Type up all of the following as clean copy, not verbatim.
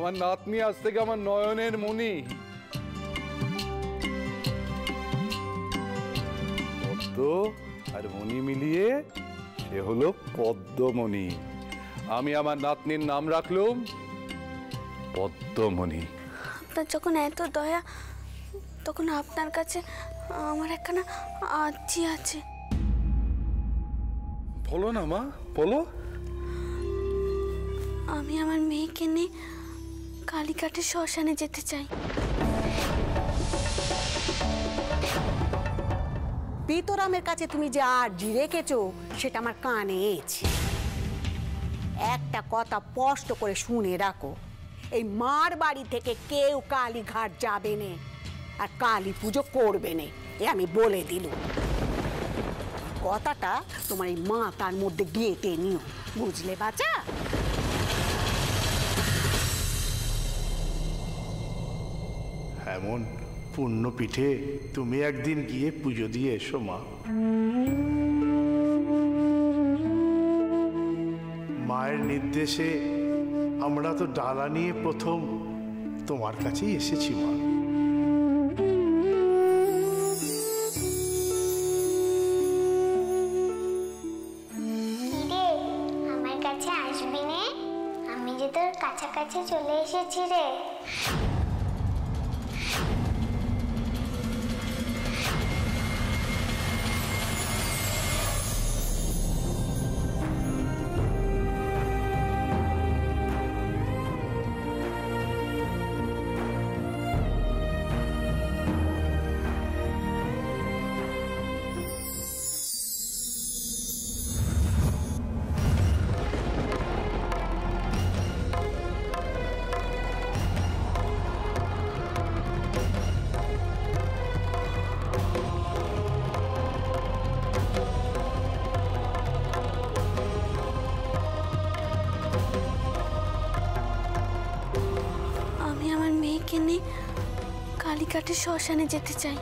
আমার নাতনি আজ থেকে আমার নয়নের মণি। পদ্ম আর মণি মিলিয়ে সে হলো পদ্মমণি। আমি আমার নাতনির নাম রাখলাম পদ্মমণি। আপনার যখন এত দয়া, তখন আপনার কাছে আমার একখানা আর্জি আছে। বলো না মা, বলো। আমি আমার মেয়েকে নিয়ে কালীঘাটের শ্মশানে যেতে চাই। পিতরামের কাছে তুমি যে আর্জি রেখেছো সেটা আমার কানে এসেছে। একটা কথা স্পষ্ট করে শুনে রাখো, এই মার বাড়ি থেকে কেউ কালীঘাট যাবে না আর কালী পুজো করবে না, এ আমি বলে দিলুম। কথাটা তোমার এই মাথার মধ্যে গেঁথে নিও, বুঝলে বাচ্চা? এমন পুণ্য পিঠে তুমি একদিন গিয়ে পুজো দিয়ে এসো মা। মায়ের নির্দেশে আমরা তো ডালা নিয়ে প্রথম তোমার কাছেই এসেছি মা। আমার কাছে আসবি নে? আমি যে তোর কাছাকাছি চলে এসেছি রে। কালীঘাটের শ্মশানে যেতে চাই।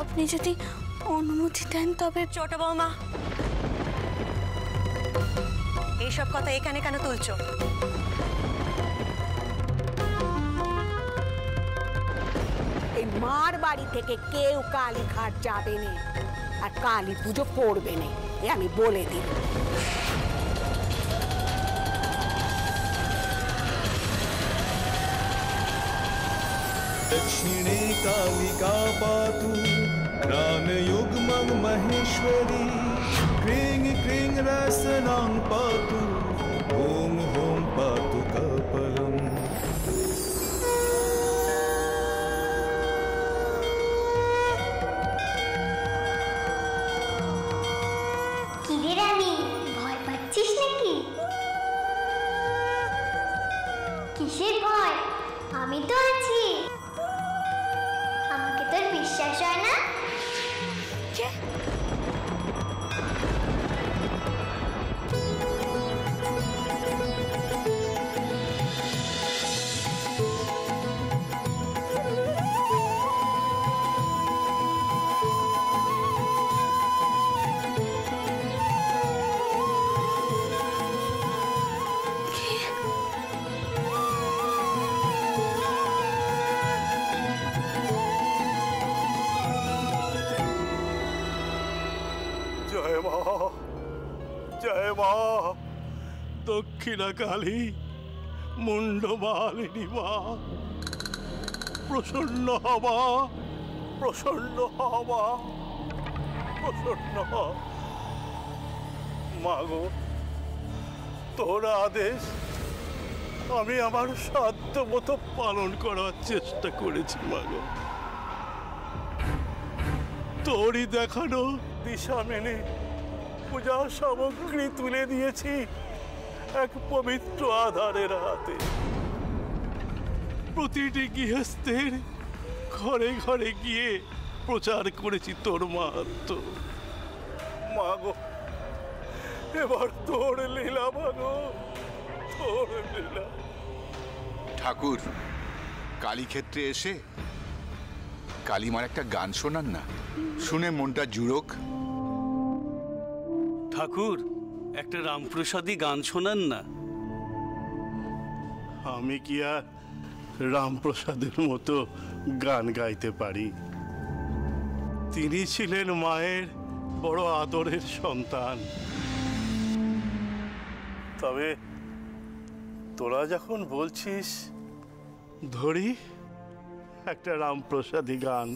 আপনি যদি অনুমতি দেন তবে। ছোট বৌমা, এইসব কথা এখানে কেন তুলছো? এই মার বাড়ি থেকে কেউ কালীঘাট যাবে না আর কালী পুজো করবে না, এ আমি বলে দিই। दक्षिणे कालिका पातु ज्ञानयुग्मं महेश्वरी क्रीं क्रीं रसनां पातु ॐ ॐ पातु कपालम्। কিরে রানী, ভয় পাচ্ছিস নাকি? কিসের ভয়? আমি তো আছি। আমাকে তোর বিশ্বাস হয় না? জয় মা দক্ষিণা কালী, মুন্ডমালিনী মা, প্রসন্ন হবা, প্রসন্ন হবা, প্রসন্ন মা গো। তোর আদেশ আমি আমার সাধ্য মতো পালন করার চেষ্টা করেছি মা গো। তোরই দেখানো দিশা মেনে পূজা সামগ্রী তুলে দিয়েছি এক পবিত্র আধারের হাতে। প্রতিটি গৃহস্থের ঘরে ঘরে গিয়ে প্রচার করেছি তোর মাহাত্ম্য। মা গো, এবার তোর লীলা মা গো, তোর লীলা। ঠাকুর, কালীক্ষেত্রে এসে কালীমার একটা গান শোনান না, শুনে মনটা জুড়োক। ঠাকুর, একটা রামপ্রসাদী গান শোনান না। আমি কি আর রামপ্রসাদের মতো গান গাইতে পারি? তিনি ছিলেন মায়ের বড় আদরের সন্তান। তবে তোরা যখন বলছিস, ধরি একটা রামপ্রসাদী গান।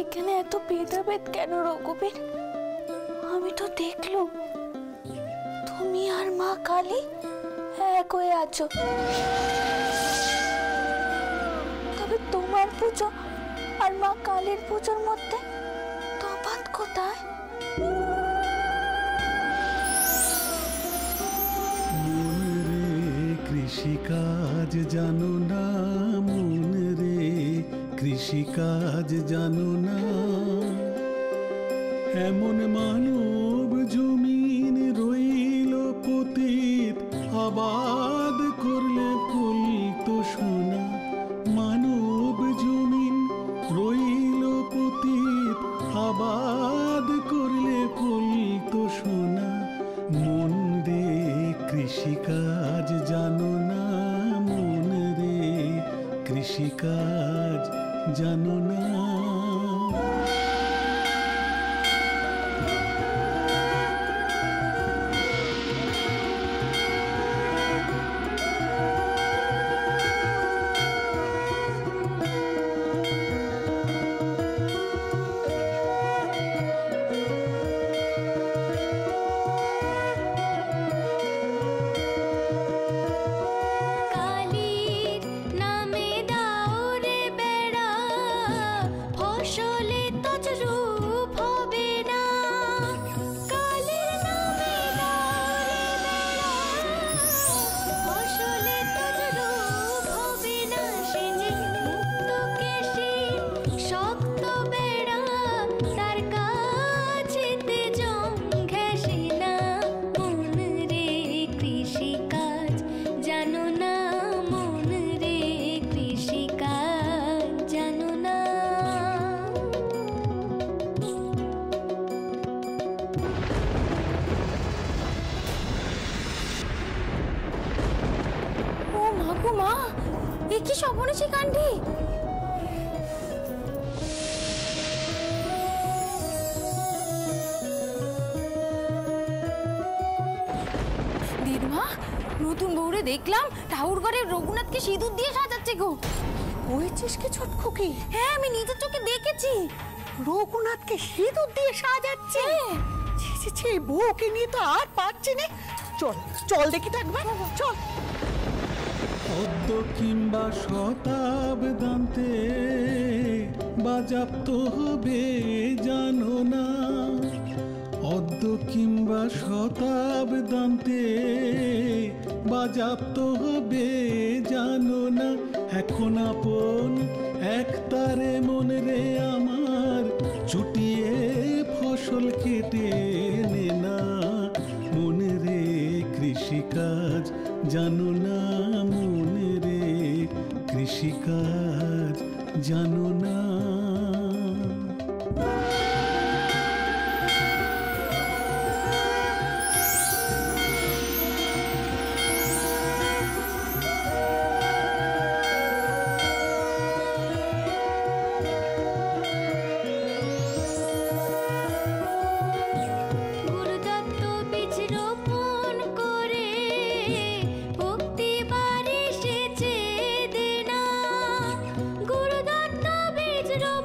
এখানে এত ভেদাভেদ কেন রঘুবীর? আমি তো দেখলুম তুমি আর মা কালী এক হয়ে আছো, তবে তোমার পুজো আর মা কালীর পুজোর মধ্যে তফাৎ কোথায়? কৃষিকাজ জানো না মন রে, কৃষিকাজ জানো না, এমন মানব জমিন রইল পতিত, আবাদ করলে ফুল তো সোনা। মানব জমিন রইল পতিত, আবাদ করলে ফুল তো সোনা। মন রে কৃষিকাজ জানো না মন রে, কৃষিকাজ জানো না। কালীর নামে দাও রে বেড়া, ফসলে তজরূপ হবে না। কালীর নামে দাও রে বেড়া, ফসলে তজরূপ হবে না। সে যে মুক্ত কেশে শক্ত বেড়া, তার কাছেতে জং ঘেঁষে না। মন রে কৃষিকাজ জানো না, মন রে কৃষিকাজ জানো না। ও মা গো মা, এ কি সর্বনাশী কাণ্ডে! দিদিমা, নতুন বউরে দেখলাম ঠাকুর ঘরে রঘুনাথকে সিঁদুর দিয়ে সাজাচ্ছে গো। হয়েছিস কি ছোটখুকি? হ্যাঁ, আমি নিজের চোখে দেখেছি। রঘুনাথকে সিঁদুর দিয়ে সাজাচ্ছে? ছি ছি ছি, বউকে নিয়ে তো আর পারছি না। চল চল দেখি তো একবার, চল। পদ্ম কিংবা শতাব্দান্তে বাজাপ্ত হবে জানো না, অদ্য কিংবা শতাব্দান্তে বাজাপ্ত হবে জানো না। এখন আপন একতারে মন রে আমার, চুটিয়ে ফসল কেটে নে না। মন রে কৃষিকাজ জানো না, মন রে কৃষিকাজ জানো না। গুরুদত্ত বীজ রোপণ করে ভক্তি বাড়ি সেচে দে না। গুরুদত্ত বীজ রোপণ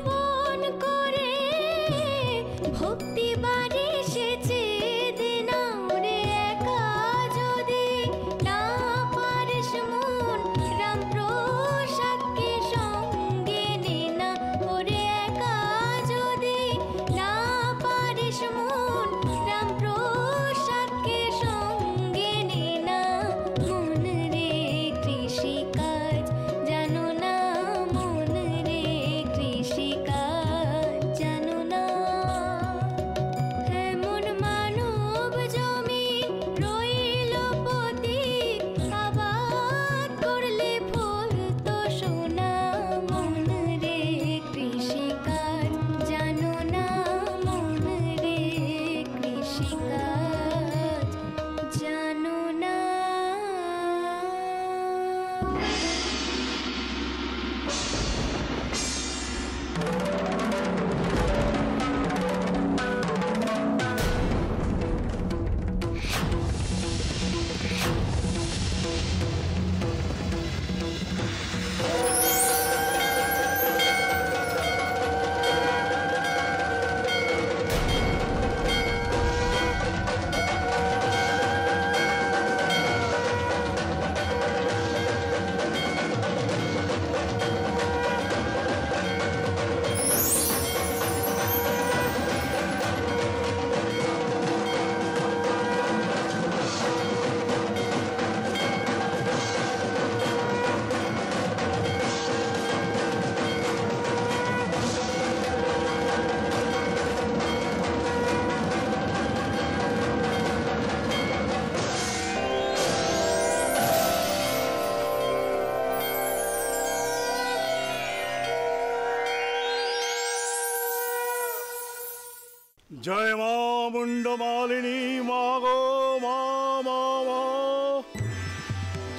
জয় মা মুন্ডমালিনী মা গো মা মা মা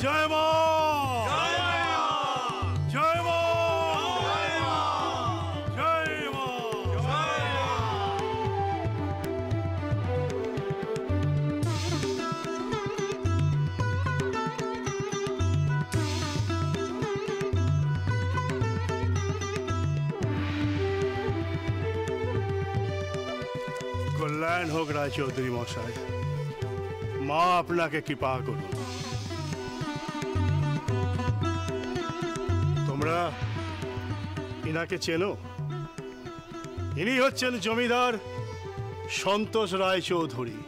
জয় মা জয় মা জয় মা জয় মা কল্যাণ হোক রায়চৌধুরী মশাই, মা আপনাকে কৃপা করুন। তোমরা ইনাকে চেনো? ইনি হচ্ছেন জমিদার সন্তোষ রায়চৌধুরী।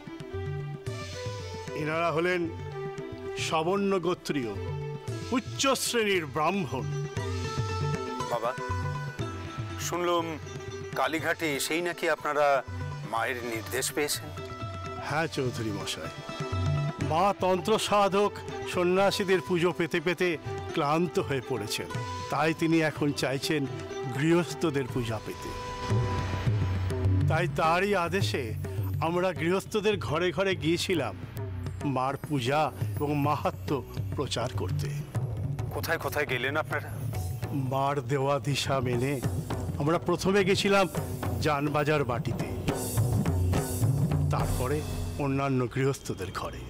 ইনারা হলেন সবর্ণ গোত্রীয় উচ্চ শ্রেণীর ব্রাহ্মণ। বাবা, শুনলাম কালীঘাটে এসেই নাকি আপনারা মায়ের নির্দেশ পেয়েছেন? হ্যাঁ চৌধুরী মশাই, মা তন্ত্র সাধক সন্ন্যাসীদের পুজো পেতে পেতে ক্লান্ত হয়ে পড়েছেন, তাই তিনি এখন চাইছেন গৃহস্থদের পূজা পেতে। তাই তারই আদেশে আমরা গৃহস্থদের ঘরে ঘরে গিয়েছিলাম মার পূজা এবং মাহাত্ম্য প্রচার করতে। কোথায় কোথায় গেলেন আপনারা? মার দেওয়া দিশা মেনে আমরা প্রথমে গেছিলাম জানবাজার বাটিতে, তারপরে অন্যান্য গৃহস্থদের ঘরে।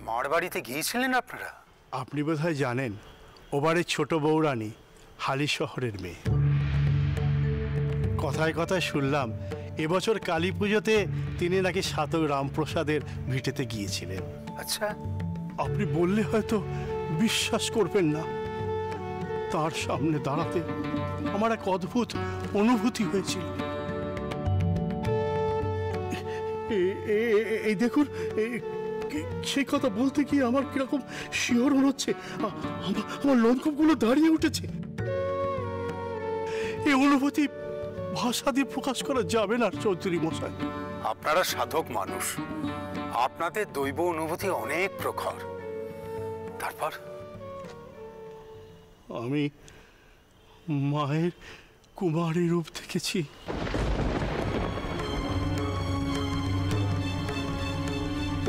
মার বাড়িতে গিয়েছিলেন আপনারা? আপনি বোধহয় জানেন, ওবারের ছোট বৌরানী হালি শহরের মেয়ে। কথায় কথায় শুনলাম এবছর কালী পুজোতে তিনি নাকি সাধক রামপ্রসাদের ভিটেতে গিয়েছিলেন। আচ্ছা, আপনি বললে হয়তো বিশ্বাস করবেন না, তার সামনে দাঁড়াতে আমার এক অদ্ভুত অনুভূতি হয়েছিল। এই দেখুন, সেই কথা বলতে গিয়ে আমার কিরকম শিহরণ হচ্ছে, আমার লোমকূপগুলো দাঁড়িয়ে উঠেছে। এই অনুভূতি ভাষা দিয়ে প্রকাশ করা যাবে না চৌধুরী মশাই। আপনারা সাধক মানুষ, আপনাদের দৈব অনুভূতি অনেক প্রখর। তারপর? আমি মায়ের কুমারী রূপ দেখেছি।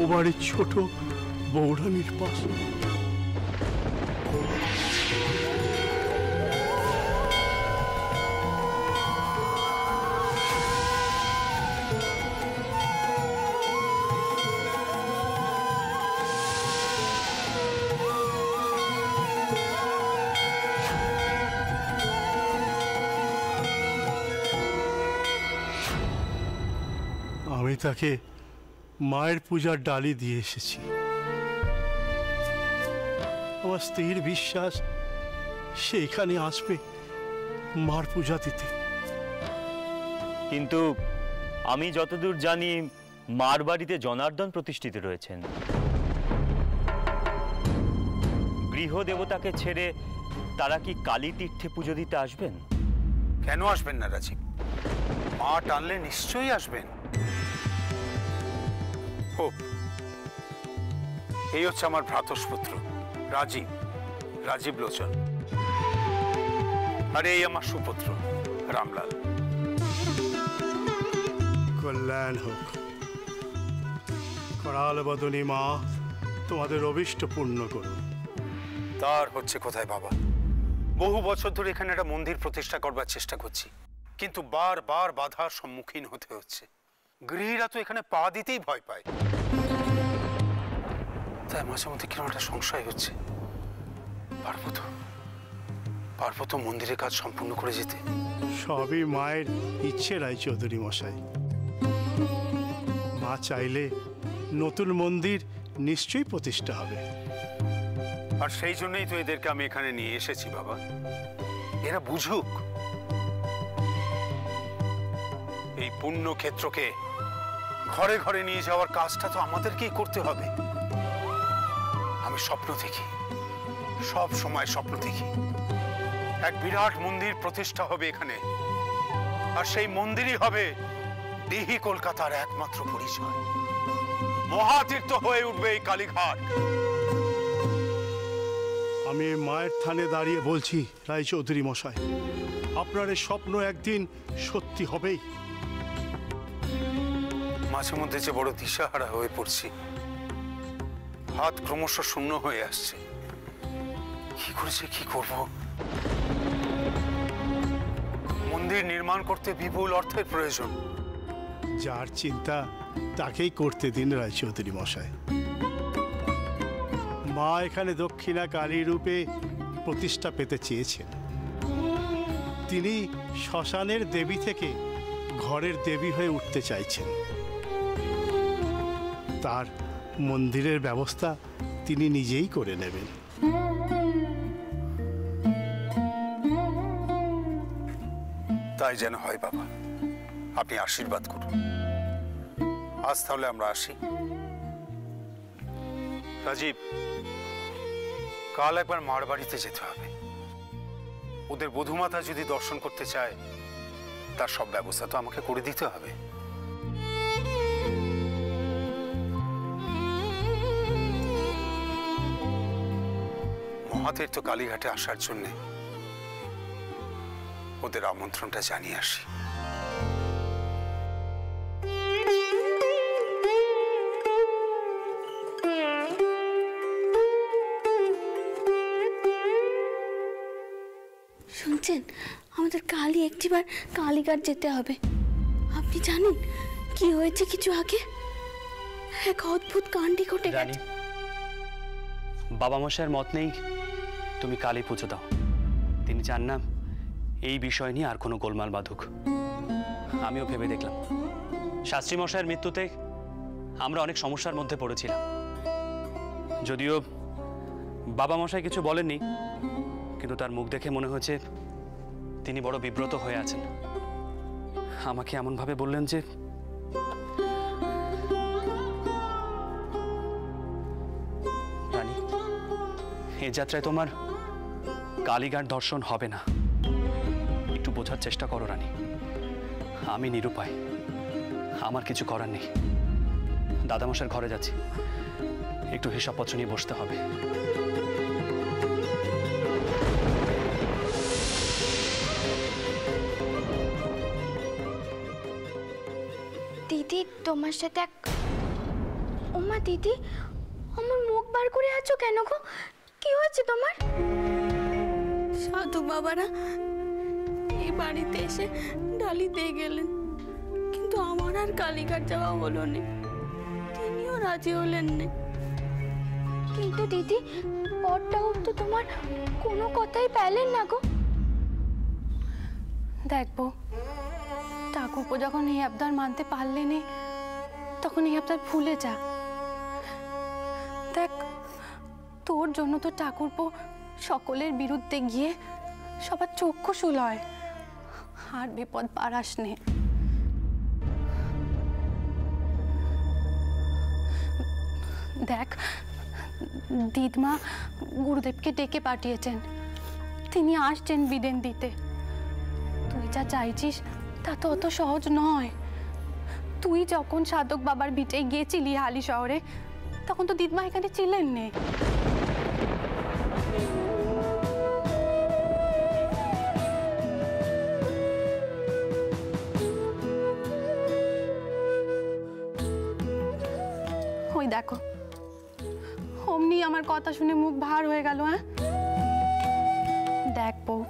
ও বাড়ির ছোট বৌরানীর পাশে। আমি তাকে মায়ের পূজার ডালি দিয়ে এসেছি। আমার স্ত্রীর বিশ্বাস সে এখানে আসবে মার পূজা দিতে। কিন্তু আমি যতদূর জানি মার বাড়িতে জনার্দন প্রতিষ্ঠিত রয়েছেন। গৃহদেবতাকে ছেড়ে তারা কি কালী তীর্থে পুজো দিতে আসবেন? কেন আসবেন না রাজীব? মা টানলে নিশ্চয়ই আসবেন। এই হচ্ছে আমার ভ্রাতস্পুত্র রাজীব, রাজীব লোচন। আর এই আমার সুপুত্র রামলাল। কল্যাণ হোক। করাল বদনী মা তোমাদের অভিষ্ট পূর্ণ করুন। তার হচ্ছে কোথায় বাবা? বহু বছর ধরে এখানে একটা মন্দির প্রতিষ্ঠা করবার চেষ্টা করছি, কিন্তু বারবার বাধার সম্মুখীন হতে হচ্ছে। গৃহীরা তো এখানে পা দিতেই ভয় পায়। তাই মাঝে মধ্যে কিরকম একটা সংশয় হচ্ছে, পারবো তো মন্দিরের কাজ সম্পূর্ণ করে যেতে। সবই মায়ের ইচ্ছে রায়চৌধুরী মশাই। মা চাইলে নতুন মন্দির নিশ্চয়ই প্রতিষ্ঠা হবে। আর সেই জন্যই তো এদেরকে আমি এখানে নিয়ে এসেছি বাবা, এরা বুঝুক। এই পুণ্য ক্ষেত্রকে ঘরে ঘরে নিয়ে যাওয়ার কাজটা তো আমাদেরকেই করতে হবে। আমি স্বপ্ন দেখি, সব সময় স্বপ্ন দেখি এক বিরাট মন্দির প্রতিষ্ঠা হবে এখানে, আর সেই মন্দিরই হবে দিহি কলকাতার একমাত্র পরিচয়। মহাতীর্থ হয়ে উঠবে এই কালীঘাট। আমি মায়ের থানে দাঁড়িয়ে বলছি রায়চৌধুরী মশাই, আপনার এই স্বপ্ন একদিন সত্যি হবেই। মাঝে মধ্যে যে বড় দিশাহারা হয়ে পড়ছি, হাত ক্রমশ শূন্য হয়ে আসছে। কি করেছে, কি করব? মন্দির নির্মাণ করতে বিপুল অর্থের প্রয়োজন। যার চিন্তা তাকেই করতে দিন রায়চৌধুরী মশাই। মা এখানে দক্ষিণা কালী রূপে প্রতিষ্ঠা পেতে চেয়েছেন। তিনি শ্মশানের দেবী থেকে ঘরের দেবী হয়ে উঠতে চাইছেন। তার মন্দিরের ব্যবস্থা তিনি নিজেই করে নেবেন। তাই যেন হয় বাবা, আপনি আশীর্বাদ করুন। আজ তাহলে আমরা আসি। রাজীব, কাল একবার মার বাড়িতে যেতে হবে। ওদের বধূমাতা যদি দর্শন করতে চায়, তার সব ব্যবস্থা তো আমাকে করে দিতে হবে। মহাতীর্থ কালীঘাটে আসার জন্যে ওদের আমন্ত্রণটা জানিয়ে আসি। শুনছেন, আমাদের কালই একটিবার কালীঘাট যেতে হবে। আপনি জানেন কি হয়েছে কিছু আগে? এক অদ্ভুত কাণ্ডই ঘটে গেছে। বাবা মশাইয়ের মত নেই তুমি কালী পুজো দাও। তিনি চান না এই বিষয় নিয়ে আর কোনো গোলমাল বাঁধুক। আমিও ভেবে দেখলাম, শাস্ত্রী মশাইয়ের মৃত্যুতে আমরা অনেক সমস্যার মধ্যে পড়েছিলাম। যদিও বাবা মশাই কিছু বলেননি, কিন্তু তার মুখ দেখে মনে হয়েছে তিনি বড় বিব্রত হয়ে আছেন। আমাকে এমনভাবে বললেন যে রানী, এ যাত্রায় তোমার কালীঘাট দর্শন হবে না। একটু বোঝার চেষ্টা করো রানী, আমি নিরুপায়, আমার কিছু করার নেই। দাদামশাইয়ের ঘরে যাচ্ছি, একটু হিসাবপত্র নিয়ে বসতে হবে। দিদি, তোমার সাথে ওমা দিদি, আমার মুখ বার করে আছো কেন গো? কি হয়েছে তোমার? সাধু বাবারা এই বাড়িতে এসে ডালি দিয়ে গেলেন, কিন্তু আমার আর কালীঘাট যাওয়া হলো না। তিনিও রাজি হলেন না। কিন্তু দিদি, পরটাও তো তোমার কোনো কথাই পেলেন না গো। দেখবো ঠাকুরপো যখন এই আবদার মানতে পারলেন, তখন এই আবদার ভুলে যা। দেখ, তোর জন্য তো ঠাকুরপো সকলের বিরুদ্ধে গিয়ে সবার চক্ষু শুল হয়। আর বিপদ পারাস নে। দেখ, দিদমা গুরুদেবকে ডেকে পাঠিয়েছেন, তিনি আসছেন বিদেন দিতে। তুই যা চাইছিস তা তো অত সহজ নয়। তুই যখন সাধক বাবার ভিটে গিয়েছিলি হালি শহরে, তখন তো দিদমা এখানে ছিলেন নে। ওই দেখো, অমনি আমার কথা শুনে মুখ ভার হয়ে গেল। হ্যাঁ, দেখ বউ,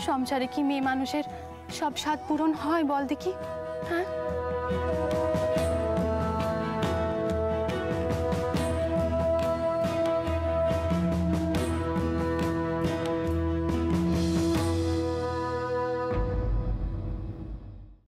সংসারে কি মেয়ে মানুষের সব স্বাদ পূরণ হয় বল দেখি? হ্যাঁ,